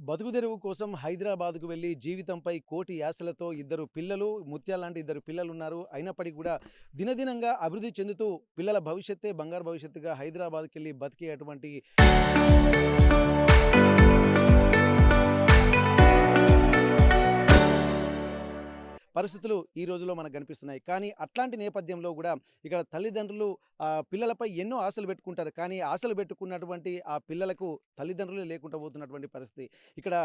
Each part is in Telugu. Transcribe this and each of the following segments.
బతుకుదెరువు కోసం హైదరాబాద్‌కు వెళ్లి జీవితంపై కోటి ఆశలతో ఇద్దరు పిల్లలు, ముత్యాల్లాంటి ఇద్దరు పిల్లలున్నారు. అయినప్పటికి కూడా దినదినంగా అభివృద్ధి చెందుతూ పిల్లల భవిష్యత్తే బంగారు భవిష్యత్తుగా హైదరాబాద్‌కెళ్ళి బతికే అటువంటి పరిస్థితులు ఈ రోజుల్లో మనకు కనిపిస్తున్నాయి. కానీ అట్లాంటి నేపథ్యంలో గూడా ఇక్కడ తల్లిదండ్రులు పిల్లలపై ఎన్నో ఆశలు పెట్టుకుంటారు. కానీ ఆశలు పెట్టుకున్నటువంటి ఆ పిల్లలకు తల్లిదండ్రులే లేకుండా పోతున్నటువంటి పరిస్థితి. ఇక్కడ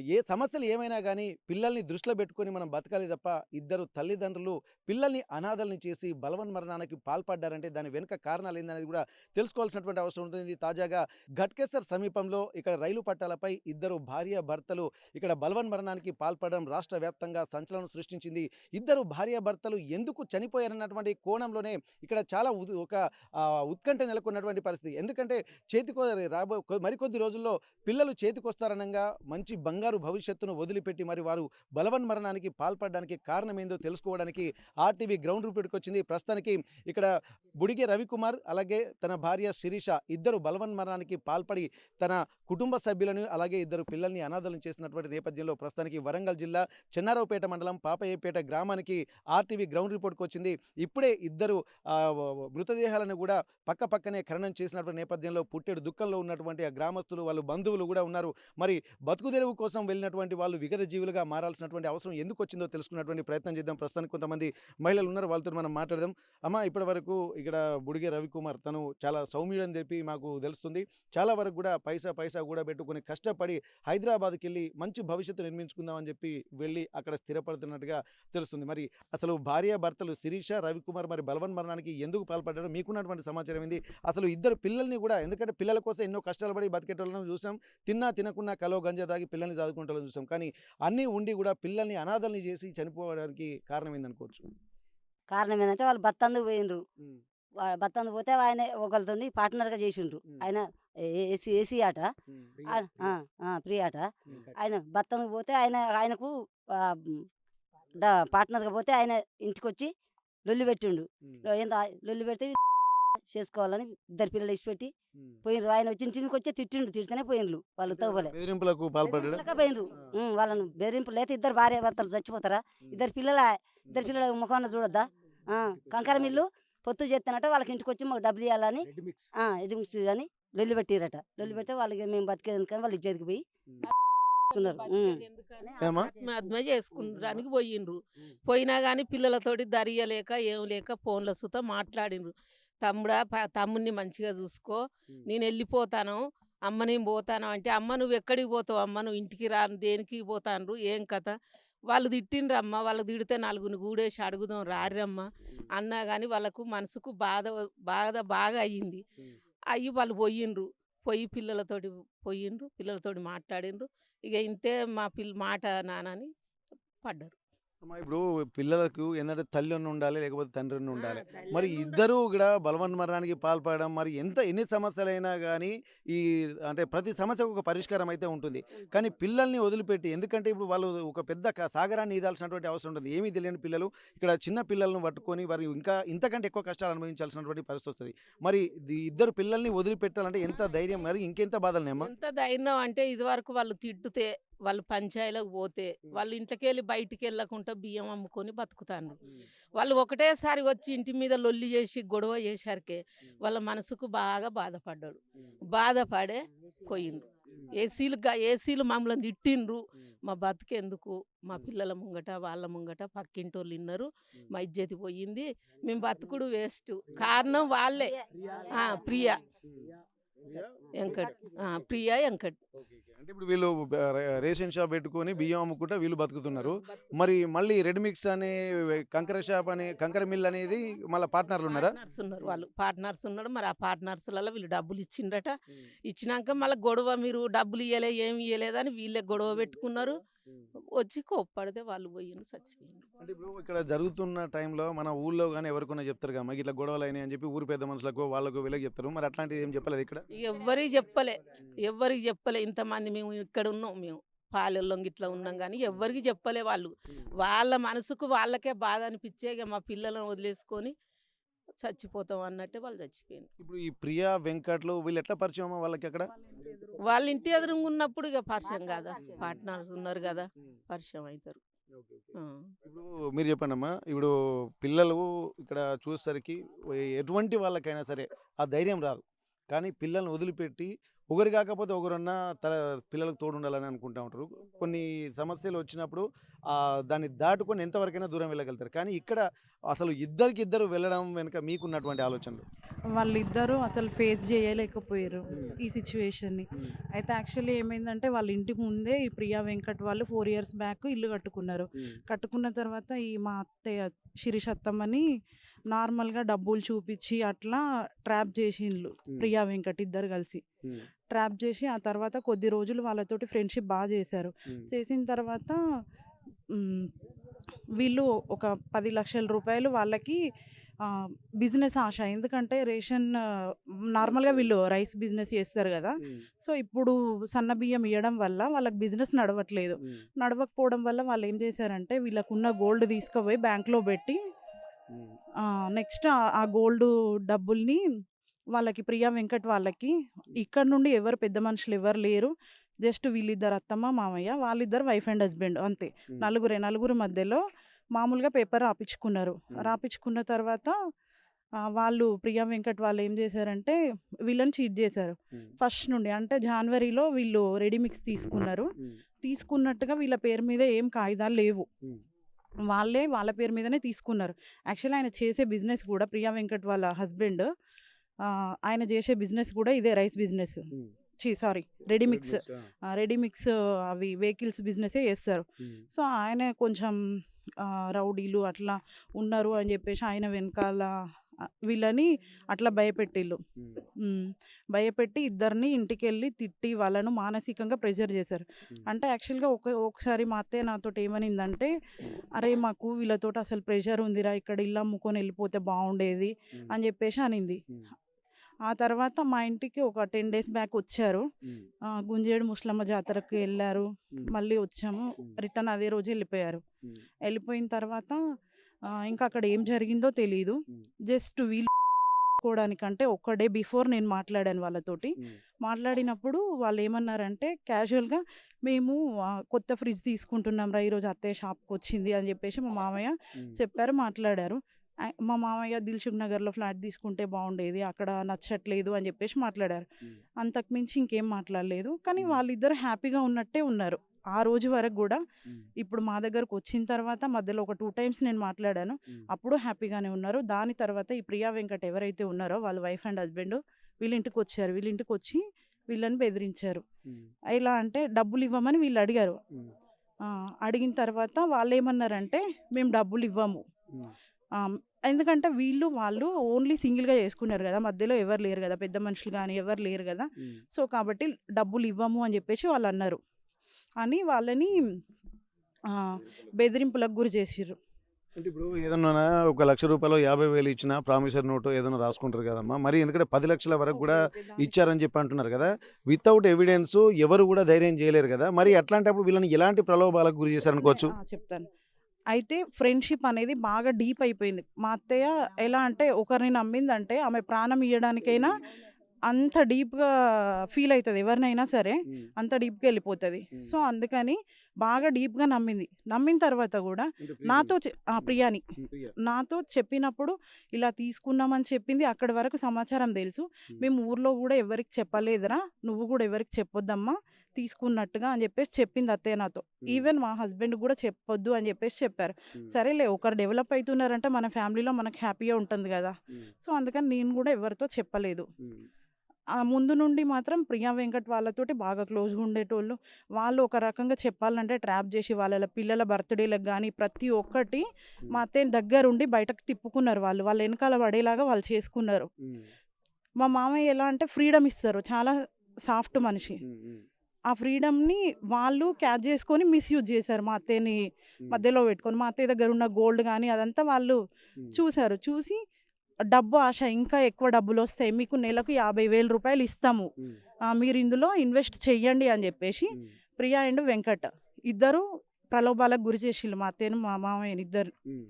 ఏ సమస్యలు ఏమైనా గానీ పిల్లల్ని దృష్టిలో పెట్టుకొని మనం బతకాలి తప్ప ఇద్దరు తల్లిదండ్రులు పిల్లల్ని అనాథల్ని చేసి బలవన్మరణానికి పాల్పడ్డారంటే దాని వెనుక కారణాలేందనేది గూడా తెలుసుకోవాల్సినటువంటి అవసరం ఉంటుంది. తాజాగా ఘట్కేసర్ సమీపంలో ఇక్కడ రైలు పట్టాలపై ఇద్దరు భార్యాభర్తలు ఇక్కడ బలవన్మరణానికి పాల్పడడం రాష్ట్ర వ్యాప్తంగా సంచలనం సృష్టించింది. ఇద్దరు భార్యాభర్తలు ఎందుకు చనిపోయారన్నటువంటి కోణంలోనే ఇక్కడ చాలా ఒక ఉత్కంఠ నెలకొన్నటువంటి పరిస్థితి. ఎందుకంటే చేతికో మరికొద్ది రోజుల్లో పిల్లలు చేతికొస్తారనంగా మంచి బంగారు భవిష్యత్తును వదిలిపెట్టి మరి వారు బలవన్మరణానికి పాల్పడడానికి కారణమేందో తెలుసుకోవడానికి ఆర్టీవీ గ్రౌండ్ రిపోర్ట్‌కొచ్చింది. ప్రస్తుతానికి ఇక్కడ బుడిగె రవికుమార్ అలాగే తన భార్య శిరీష ఇద్దరు బలవన్మరణానికి పాల్పడి తన కుటుంబ సభ్యులను అలాగే ఇద్దరు పిల్లల్ని అనాథలను చేసినటువంటి నేపథ్యంలో ప్రస్తుతానికి వరంగల్ జిల్లా చెన్నారావుపేట మండలం పాపయ్యపేట గ్రామానికి ఆర్టీవీ గ్రౌండ్ రిపోర్ట్‌కి వచ్చింది. ఇప్పుడే ఇద్దరు మృతదేహాలను కూడా పక్కపక్కనే ఖననం చేసినటువంటి నేపథ్యంలో పుట్టెడు దుఃఖంలో ఉన్నటువంటి ఆ గ్రామస్తులు వాళ్ళు బంధువులు కూడా ఉన్నారు. మరి బతుకుదెరువు కోసం వెళ్ళినటువంటి వాళ్ళు విగత జీవులుగా మారాల్సినటువంటి అవసరం ఎందుకు వచ్చిందో తెలుసుకున్నటువంటి ప్రయత్నం చేద్దాం. ప్రస్తుతానికి కొంతమంది మహిళలు ఉన్నారు, వాళ్ళతో మనం మాట్లాడదాం. అమ్మ, ఇప్పటి వరకు ఇక్కడ బుడిగె రవికుమార్ తను చాలా సౌమ్యుడని చెప్పి మాకు తెలుస్తుంది. చాలా వరకు కూడా పైసా కూడా పెట్టుకొని కష్టపడి హైదరాబాద్‌కెళ్ళి మంచి భవిష్యత్తు నిర్మించుకుందామని చెప్పి వెళ్ళి అక్కడ స్థిరపడుతున్నట్టుగా తెలుస్తుంది. మరి అసలు భార్యాభర్తలు శిరీష, రవికుమార్ మరి బలవన్మరణానికి ఎందుకు పాల్పడ్డారో మీకున్నటువంటి సమాచారం ఏంది? అసలు ఇద్దరు పిల్లల్ని కూడా ఎందుకంటే పిల్లల కోసం ఎన్నో కష్టాలు పడి బతికేటోళ్ళను చూసాం. తిన్నా తినకున్నా కలో గంజా తాగి పిల్లల్ని చదువుకునేటోళ్ళని చూసాం. కానీ అన్నీ ఉండి కూడా పిల్లల్ని అనాథల్ని చేసి చనిపోవడానికి కారణం ఏందనుకోవచ్చు? కారణం ఏందంటే వాళ్ళు బత్తందుకు పోయిండ్రు. హ్మ్. బత్తందుకు పోతే ఆయన ఒకళ్ళతోని పార్ట్నర్‌గా చేసిండ్రు. హ్మ్. ఆయన ఏసీ ఆట. హ్మ్. ఫ్రీ ఆట. హ్మ్. ఆయన బత్తందుకు పోతే ఆయనకు ఆహ్, హ్మ్, పార్ట్నర్‌గా పోతే ఆయన ఇంటికొచ్చి లొల్లి పెట్టిండు. హ్మ్. ఏందో లొల్లి పెడితే చేసుకోవాలని ఇద్దరు పిల్లలు ఇడిచిపెట్టి హ్మ్. పోయిండ్రు. ఆయన వచ్చి ఇంటికొచ్చే తిట్టిండు. తిడితేనే పోయిండ్రు వాళ్ళు అంటే తోవలే. బెదిరింపులకు పాల్పడ్డాడా? బెదిరింపులకే పోయిండ్రు. ఆ! వాళ్ళని బెదిరింపులు లేతే ఇద్దరు భార్యాభర్తలు చచ్చిపోతారా? హ్మ్. ఇద్దరు హ్మ్. పిల్లల ముఖాన చూడొద్దా? ఆ! కంకర మిల్లు పొత్తు చేత్తేనట వాళ్ళకి ఇంటికొచ్చి మాకు డబ్బులియ్యాలని రెడ్ మిక్స్. ఎడిమిక్స్ అని లొల్లి పెట్టిరట. లొల్లి హ్మ్. పెడితే వాళ్ళకి మేము బతికేదనుకని వాళ్ళ ఇజ్జతికి పోయి హ్మ్. కున్నారు. ఏమ్మా? ఆత్మహత్య చేసుకుంటానికి పోయిండ్రు. హ్మ్. పోయినా గాని పిల్లలతోటి దరియలేక ఏం లేక ఫోన్ల సుత మాట్లాడిండ్రు. తమ్ముడా తమ్ముడిని మంచిగా చూసుకో, హ్మ్. నేను వెళ్ళిపోతాను, అమ్మ నేను పోతాను అంటే, అమ్మ నువ్వు ఎక్కడికి పోతావు అమ్మ, నువ్వు ఇంటికి రా, దేనికి పోతాండ్రు ఏం కథ, వాళ్ళు తిట్టిండ్రమ్మ, వాళ్ళు తిడితే నలుగురిని కూడేసి అడుగుదాం రారమ్మ హ్మ్. అన్నా కానీ వాళ్ళకు మనసుకు బాగా అయ్యింది. హ్మ్. అయ్యి వాళ్ళు పోయిండ్రు. పిల్లలతోటి మాట్లాడిండ్రు. ఇక ఇంతే మా మాట నాన్న అని పడ్డారు. అమ్మా, ఇప్పుడు పిల్లలకు ఏందంటే తల్లన్న ఉండాలి, లేకపోతే తండ్రన్న ఆ! ఉండాలి. మరి తల్లన్న ఇద్దరూ కూడా బలవన్మరణానికి పాల్పడడం మరి ఎన్ని సమస్యలైనా గానీ, ఈ అంటే ప్రతి సమస్యకు ఒక పరిష్కారం అయితే ఉంటుంది. కానీ ఉంటుంది. పిల్లల్ని వదిలిపెట్టి ఎందుకంటే ఇప్పుడు వాళ్ళు ఒక పెద్ద సాగరాన్ని ఈదాల్సినటువంటి అవసరం ఉంటుంది. ఏమీ తెలియని పిల్లలు ఇక్కడ చిన్న పిల్లలను పట్టుకొని వారు ఇంకా ఇంతకంటే ఎక్కువ కష్టాలు అనుభవించాల్సినటువంటి పరిస్థితి వస్తది. మరి ఇద్దరు పిల్లల్ని వదిలిపెట్టాలంటే ఎంత ధైర్యం, మరి ఇంకెంత బాధలున్నాయమ్మా? ఎంత ధైర్యం అంటే ఇదివరకు వాళ్ళు తిట్టుతే, వాళ్ళు పంచాయలకు పోతే, హ్మ్. వాళ్ళు ఇంట్లోకెళ్ళి బయటికెళ్ళకుండా బియ్యం అమ్ముకొని బతుకుతాండ్రు. హ్మ్. వాళ్ళు ఒకటేసారి వచ్చి ఇంటి మీద లొల్లి చేసి, గొడవ చేశారికే హ్మ్. వాళ్ళ మనసుకు బాగా బాధపడ్డాడు. హ్మ్. బాధపడే పోయిండ్రు. హ్మ్. ఏసీలు మమ్మల్ని తిట్టిండ్రు. హ్మ్. మా బతుకెందుకు, మా హ్మ్. పిల్లల ముంగట, వాళ్ళ ముంగట పక్కింటోళ్ళు ఇన్నరు. హ్మ్. మా ఇజ్జతి పోయింది. మేము బతుకుడు వేస్టు. కారణం వాళ్ళే. ప్రియ. హ్మ్. ఎంకట్. ప్రియా ఎంకట్. ఓకే. అంటే ఇప్పుడు వీళ్ళు రేషన్ షాప్ పెట్టుకొని బియ్యం అమ్ముకుంటా వీళ్ళు బతుకుతున్నారు. బతుకుతారు. మరి మళ్ళీ రెడ్ మిక్స్ అనే కంకర షాప్ అని కంకర మిల్ అనేది మళ్ళా పార్ట్నర్‌లున్నారా? పార్ట్నర్స్ ఉన్నారు వాళ్ళు. పార్ట్నర్స్ ఉన్నాడు. మరి ఆ పార్ట్నర్స్‌లలో వీళ్ళు డబ్బులు ఇచ్చిండ్రట. హ్మ్. ఇచ్చినాక మళ్ళా గొడవ, మీరు డబ్బులు ఇయ్యలే, ఏమి ఇయ్యలేదని వీళ్ళే గొడవ పెట్టుకున్నారు. హ్మ్. వచ్చి కోప్పడితే వాళ్ళు పోయిండ్రు, చచ్చిపోయిండ్రు. అంటే ఇప్పుడు ఇక్కడ జరుగుతున్న టైంలో మన ఊళ్ళో గాని ఎవరికైనా చెప్తారుగా, మాకు ఇట్లా గొడవలయినాయి అని చెప్పి ఊరు పెద్ద మనుషులకో, వాళ్ళకో వీళ్ళకి చెప్తారు. మరి అట్లాంటిది ఏం చెప్పలేదా ఇక్కడ? ఎవ్వరికి చెప్పలే. ఎవ్వరికి చెప్పలే. ఇంతమంది మేము ఇక్కడ ఉన్నాం మేము. పాలెల్లో గిట్లా ఉన్నాం గానీ ఎవ్వరికి చెప్పలే వాళ్ళు. హ్మ్. వాళ్ళ మనసుకు వాళ్ళకే బాధ అనిపిచ్చే ఇగ మా పిల్లలను వదిలేసుకొని చచ్చిపోతాం అన్నట్టే వాళ్ళు చచ్చిపోయారు. ఇప్పుడు ఈ ప్రియా వెంకట్లు వీళ్ళు ఎట్లా పరిచయం అమ్మా వాళ్ళకి అక్కడ? వాళ్ళ ఇంటి ఎదురుగా ఉన్నప్పుడు ఇక పరిచయం కదా, పార్ట్నర్స్ ఉన్నారు కదా, పరిచయం అవుతారు. ఆ. ఇప్పుడు మీరు చెప్పండమ్మా, ఇప్పుడు పిల్లలు ఇక్కడ చూసేసరికి ఎటువంటి వాళ్ళకైనా సరే ఆ ధైర్యం రాదు. కానీ పిల్లల్ని వదిలిపెట్టి ఒకరు కాకపోతే ఒకరన్నా పిల్లలకు తోడు ఉండాలని అనుకుంటా ఉంటారు. కొన్ని సమస్యలు వచ్చినప్పుడు దాన్ని దాటుకొని ఎంతవరకైనా దూరం వెళ్ళగలుగుతారు. కానీ ఇక్కడ అసలు ఇద్దరికిద్దరు వెళ్ళడం వెనుక మీకున్నటువంటి ఆలోచనలు? వాళ్ళిద్దరూ అసలు ఫేస్ చేయలేకపోయారు హ్మ్. ఈ సిచ్యువేషన్‌ని. హ్మ్. అయితే యాక్చువల్లీ ఏమైందంటే వాళ్ళ ఇంటి ముందే ఈ ప్రియా వెంకట్ వాళ్ళు 4 ఇయర్స్ బ్యాక్ ఇల్లు కట్టుకున్నారు. హ్మ్. కట్టుకున్న తర్వాత ఈ మా అత్తయ్య శిరీష అత్తమ్మని నార్మల్‌గా డబ్బులు చూపిచ్చి అట్లా ట్రాప్ చేసిండ్లు హ్మ్. ప్రియా వెంకట్ ఇద్దరు కలిసి. హ్మ్. ట్రాప్ చేసి ఆ తర్వాత కొద్ది రోజులు వాళ్ళతోటి ఫ్రెండ్‌షిప్ చేశారు. హ్మ్. చేసిన తర్వాత హ్మ్. వీళ్ళు ఒక 10,00,000 రూపాయలు వాళ్ళకి బిజినెస్ ఆశ. ఎందుకంటే నార్మల్‌గా వీళ్ళు రైస్ బిజినెస్ చేస్తారు గదా! హ్మ్. సో, ఇప్పుడు సన్న బియ్యం ఇయ్యడం వల్ల వాళ్ళకి బిజినెస్ నడవట్లేదు. హ్మ్. నడవకపోవడం వల్ల వాళ్ళేం చేశారంటే వీళ్ళకున్న గోల్డ్ తీసుకుపోయి బ్యాంక్‌లో పెట్టి హ్మ్. నెక్స్ట్ ఆ గోల్డు డబ్బుల్ని వాళ్ళకి ప్రియా వెంకట్ వాళ్ళకి ఇక్కడ నుండి ఎవరు పెద్ద మనుషులు ఎవరు లేరు. జస్ట్ వీళ్ళిద్దరు అత్తమ్మ, మామయ్య. వాళ్ళిద్దరు వైఫ్ అండ్ హస్బెండ్ అంతే. హ్మ్. నలుగురు మధ్యలో మామూలుగా పేపర్ రాపిచ్చుకున్నారు. హ్మ్. రాపిచ్చుకున్న తర్వాత వాళ్ళు ప్రియా వెంకట్ వాళ్ళు ఏం చేశారంటే వీళ్ళని చీట్ చేశారు. హ్మ్. ఫస్ట్ నుండి అంటే జనవరిలో వీళ్ళు రెడీ మిక్స్ తీసుకున్నారు. హ్మ్. తీసుకున్నట్టుగా వీళ్ళ పేరు మీద ఏం కాగితాలు లేవు. హ్మ్. వాళ్ళ పేరు మీదనే తీసుకున్నారు. యాక్చువల్లీ ఆయన చేసే బిజినెస్ కూడా ప్రియా వెంకట్ వాళ్ళ హస్బెండ్ ఆయన చేసే బిజినెస్ కూడా ఇదే రైస్ బిజినెస్. హ్మ్. Sorry ready red mix. Mix. ఆ! రెడీ మిక్స్ అవి వెహికల్స్ బిజినెసే చేస్తారు. హ్మ్. సో, ఆయన కొంచెం రౌడీలు అట్లా ఉన్నారు అని చెప్పేసి ఆయన వెనకాల వీళ్ళని అట్లా భయపెట్టిళ్ళు. హ్మ్. హ్మ్. భయపెట్టి ఇద్దరిని ఇంటికెళ్ళి తిట్టి వాళ్ళను మానసికంగా ప్రెషర్ చేశారు. హ్మ్. అంటే యాక్చువల్‌గా ఒకసారి మా అత్తయ్య నాతోటి ఏమనిందంటే, "అరే! మాకు వీళ్ళతోటి అసలు ప్రెషర్ ఉందిరా. ఇక్కడ ఇల్లు అమ్ముకొని వెళ్ళిపోతే బాగుండేది" హ్మ్. అని చెప్పేసి అనింది. హ్మ్. ఆ తర్వాత మా ఇంటికి ఒక 10 డేస్ బ్యాక్ వచ్చారు. హ్మ్. గుంజేడు ముసలమ్మ జాతరకి ఎళ్లారు. హ్మ్. మళ్ళీ వచ్చాము. హ్మ్. రిటర్న్ అదే రోజు ఎళ్ళిపోయారు. హ్మ్. ఎళ్ళిపోయిన తర్వాత ఇంకా అక్కడ ఏం జరిగిందో తెలీదు. హ్మ్. జస్ట్ వీళ్ళు కోడానికంటే ఒక డే బిఫోర్ నేను మాట్లాడాను వాళ్ళతోటి. హ్మ్. మాట్లాడినప్పుడు వాళ్ళేమన్నారంటే క్యాజువల్‌గా మేము కొత్త ఫ్రిడ్జ్ తీసుకుంటున్నాంరా ఈరోజు అత్తయ్య షాప్‌కొచ్చింది అని చెప్పేసి మా మామయ్య హ్మ్. చెప్పారు, మాట్లాడారు. మా మామయ్య దిల్‌సుఖ్ నగర్‌లో ఫ్లాట్ తీసుకుంటే బాగుండేది. అక్కడ నచ్చట్లేదు అని చెప్పేసి మాట్లాడారు. హ్మ్. అంతకు మించి ఇంకేం మాట్లాడలేదు. కానీ హ్మ్. వాళ్ళిద్దరూ హ్యాపీగా ఉన్నట్టే ఉన్నారు. ఆ రోజు వరకు గూడా. హ్మ్. ఇప్పుడు మా దగ్గరకొచ్చిన తర్వాత మధ్యలో ఒక 2 టైమ్స్ నేను మాట్లాడాను. హ్మ్. అప్పుడు హ్యాపీగానే ఉన్నారు. దాని తర్వాత ఈ ప్రియా వెంకట్ ఎవరైతే ఉన్నారో వాళ్ళ వైఫ్ అండ్ హస్బెండ్ వీళ్ళింటికొచ్చారు. వీళ్ళింటికొచ్చి వీళ్ళని బెదిరించారు. హ్మ్. ఎలా అంటే డబ్బులివ్వమని వీళ్ళడిగారు. హ్మ్. అడిగిన తర్వాత వాళ్ళేమన్నారంటే మేము డబ్బులివ్వము. హ్మ్. ఆహ్, ఎందుకంటే వాళ్ళు ఓన్లీ సింగిల్‌గా చేసుకున్నారు గదా! మధ్యలో ఎవరు లేరు గదా! పెద్ద మనుషులు గాని ఎవరు లేరు గదా! హ్మ్. సో, కాబట్టి డబ్బులివ్వము అని జెప్పేసి వాళ్ళన్నారు. అని వాళ్ళని బెదిరింపులకు గురి చేసిర్రు. అంటే ఇప్పుడు ఏదన్నా ఒక రూ. 1,00,000 50,000 ఇచ్చినా ప్రామిసరీ నోటో ఏదైనా రాసుకుంటారు కదమ్మా! మరి ఎందుకంటే 10,00,000 వరకు ఓకే. గూడా ఓకే. దానికి ఇచ్చారని చెప్పి అంటున్నారు గదా! వితౌట్ ఎవిడెన్సు ఎవరు గూడా ధైర్యం చేయలేరు గదా! మరి అట్లాంటప్పుడు వీళ్ళని ఎలాంటి ప్రలోభాలకు గురి చేశారనుకోవచ్చు? చెప్తాను. అయితే ఫ్రెండ్‌షిప్ అనేది బాగా డీప్ అయిపోయింది. మా అత్తయ్య ఎలా అంటే ఒకరిని నమ్మిందంటే ఆమె ప్రాణం ఇయ్యడానికైనా అంత డీప్‌గా ఫీల్ అయితది. ఎవరినైనా సరే హ్మ్. అంత డీప్‌గా ఎళ్ళిపోతది. హ్మ్. సో, అందుకని బాగా డీప్‌గా నమ్మింది. నమ్మిన తర్వాత గూడా అంటే నాతో హ్మ్. ప్రియాని. హ్మ్. ప్రియ. నాతో చెప్పినప్పుడు ఇలా తీసుకున్నామని చెప్పింది. అక్కడి వరకు సమాచారం తెలుసు. హ్మ్. మేము ఊర్లో గూడా ఎవరికీ చెప్పలేదురా. నువ్వు గూడా ఎవరికీ చెప్పొద్దమ్మా తీసుకున్నట్టుగా అని జెప్పేసి చెప్పింది అత్తయ్య నాతో. హ్మ్. ఈవెన్ మా హస్బెండ్‌కి గూడా చెప్పొద్దు అని జెప్పేసి చెప్పారు. హ్మ్. సరేలే ఒకరు డెవలప్ అయితున్నారంటే మన ఫ్యామిలీలో మనకు హ్యాపీగా ఉంటుంది గదా! హ్మ్. సో, అందుకని నేను గూడా ఎవరితో చెప్పలేదు. హ్మ్. ముందు నుండి మాత్రం ప్రియా వెంకట్ వాళ్ళతోటి బాగా క్లోజ్‌గా ఉండేటోళ్ళు. వాళ్ళు ఒక రకంగా చెప్పాలంటే ట్రాప్ జేసి వాళ్ళ పిల్లల బర్త్‌డే‌లకు గానీ ప్రతి ఒక్కటి హ్మ్. మా అత్తయ్యని దగ్గరుండి బయటకు తిప్పుకున్నారు వాళ్ళు. వాళ్ళ ఎనకాల పడేలాగా వాళ్ళు చేసుకున్నారు. హ్మ్. మా మామయ్య ఎలా అంటే ఫ్రీడమ్ ఇస్తారు. చాలా సాఫ్ట్ మనిషి. హ్మ్. హ్మ్. ఆ ఫ్రీడమ్‌ని వాళ్ళు క్యాచ్ చేసుకొని మిస్‌యూజ్ చేశారు మా అత్తయ్యని హ్మ్. మధ్యలో పెట్టుకొని. మా అత్తయ్య దగ్గర ఉన్న గోల్డ్ గానీ అదంతా వాళ్ళు హ్మ్. చూసారు. చూసి డబ్బు ఆశ ఇంకా ఎక్కువ డబ్బులొస్తాయి. మీకు నెలకు రూ. 50,000 ఇస్తాము. హ్మ్. మీరు ఇందులో ఇన్వెస్ట్ చెయ్యండి అని జెప్పేసి హ్మ్. ప్రియా అండ్ వెంకట్ ఇద్దరు ప్రలోభాలకు గురి చేసిళ్ళు మా అత్తయ్యని, మా మామయ్యని ఇద్దరిని. హ్మ్.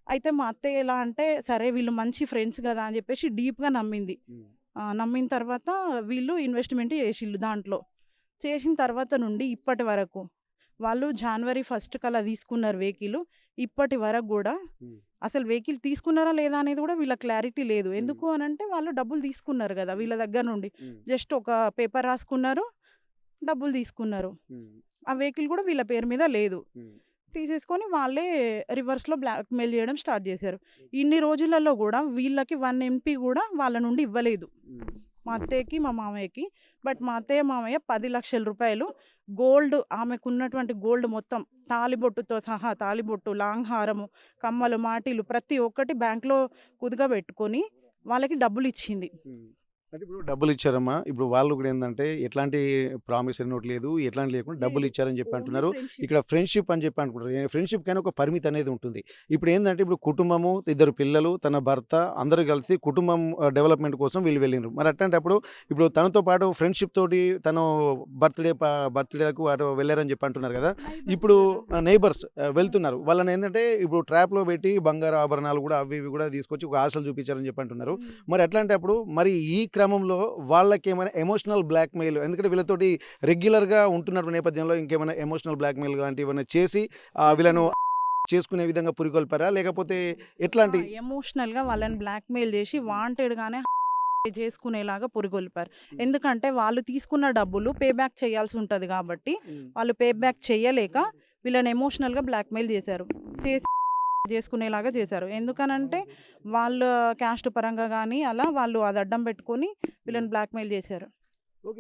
అయితే మా అత్తయ్య ఎలా అంటే సరే వీళ్ళు మంచి ఫ్రెండ్స్ కదా అని చెప్పేసి డీప్గా నమ్మింది. నమ్మిన తర్వాత వీళ్ళు ఇన్వెస్ట్మెంట్ చేసిళ్ళు దాంట్లో. చేసిన తర్వాత నుండి ఇప్పటి వరకు వాళ్ళు జనవరి 1 కల్లా తీసుకున్నారు వెహికల్. ఇప్పటి వరకు కూడా అసలు వెహికల్ తీసుకున్నారా లేదా అనేది కూడా వీళ్ళ క్లారిటీ లేదు. ఎందుకు అనంటే వాళ్ళు డబ్బులు తీసుకున్నారు కదా వీళ్ళ దగ్గర నుండి. జస్ట్ ఒక పేపర్ రాసుకున్నారు, డబ్బులు తీసుకున్నారు. ఆ వెహికల్ కూడా వీళ్ళ పేరు మీద లేదు. తీసేసుకొని వాళ్ళే రివర్స్లో బ్లాక్మెయిల్ చేయడం స్టార్ట్ చేశారు. ఇన్ని రోజులలో కూడా వీళ్ళకి 1 MP కూడా వాళ్ళ నుండి ఇవ్వలేదు, మా అత్తయ్యకి మా మామయ్యకి. బట్ మా అత్తయ్య మామయ్య 10 లక్షల రూపాయలు గోల్డ్, ఆమెకున్నటువంటి గోల్డ్ మొత్తం తాలిబొట్టుతో సహా, తాలిబొట్టు, లాంగ్ హారము, కమ్మలు, మాటీలు ప్రతి ఒక్కటి బ్యాంక్లో కుదుగా పెట్టుకొని వాళ్ళకి డబ్బులు ఇచ్చింది. అంటే ఇప్పుడు డబ్బులు ఇచ్చారమ్మా. ఇప్పుడు వాళ్ళు కూడా ఏందంటే ఎట్లాంటి ప్రామిసరీ నోట్ లేదు, ఎట్లాంటి లేకుండా డబ్బులు లేదు, ఇచ్చారని చెప్పి ఓన్లీ అంటున్నారు. ఫ్రెండ్షిప్. ఇక్కడ ఫ్రెండ్షిప్ అని చెప్పి అనుకుంటారు. ఫ్రెండ్షిప్ కానీ ఒక పరిమితి అనేది ఉంటుంది. ఇప్పుడు ఏంటంటే ఇప్పుడు కుటుంబము, 2 పిల్లలు, తన భర్త అందరూ కలిసి కుటుంబం డెవలప్మెంట్ కోసం వీళ్ళు వెళ్ళిండ్రు. మరి అట్లాంటప్పుడు ఇప్పుడు తనతో పాటు ఫ్రెండ్షిప్ తోటి తను బర్త్డేకు అటు వెళ్ళారని చెప్పి అంటున్నారు కదా. ఇప్పుడు నైబర్స్ వెళ్తున్నారు. వాళ్ళని ఏంటంటే ఇప్పుడు ట్రాప్లో పెట్టి బంగారు ఆభరణాలు కూడా అవి ఇవి కూడా తీసుకొచ్చి ఒక ఆశలు చూపించారని చెప్పి అంటున్నారు. మరి అట్లాంటప్పుడు మరి ఈ క్రమంలో వాళ్ళకి ఏమైనా ఎమోషనల్ బ్లాక్మెయిల్, ఎందుకంటే వీళ్ళతోటి రెగ్యులర్గా ఉంటున్న నేపథ్యంలో ఇంకేమైనా ఎమోషనల్ బ్లాక్మెయిల్ లాంటివి ఏమైనా చేసి వీళ్ళను చేసుకునే విధంగా పురికొల్పారా, లేకపోతే ఎట్లాంటి? ఎమోషనల్గా వాళ్ళని బ్లాక్మెయిల్ చేసి వాంటెడ్గానే చేసుకునేలాగా పురిగొల్పారు. ఎందుకంటే వాళ్ళు తీసుకున్న డబ్బులు పే బ్యాక్ చేయాల్సి ఉంటుంది కాబట్టి వాళ్ళు పే బ్యాక్ చేయలేక వీళ్ళని ఎమోషనల్గా బ్లాక్మెయిల్ చేశారు, చేసి చేసుకునేలాగా చేశారు. ఎందుకనంటే వాళ్ళ క్యాస్ట్ పరంగా కానీ అలా వాళ్ళు అది అడ్డం పెట్టుకొని వీళ్ళని బ్లాక్మెయిల్ చేశారు.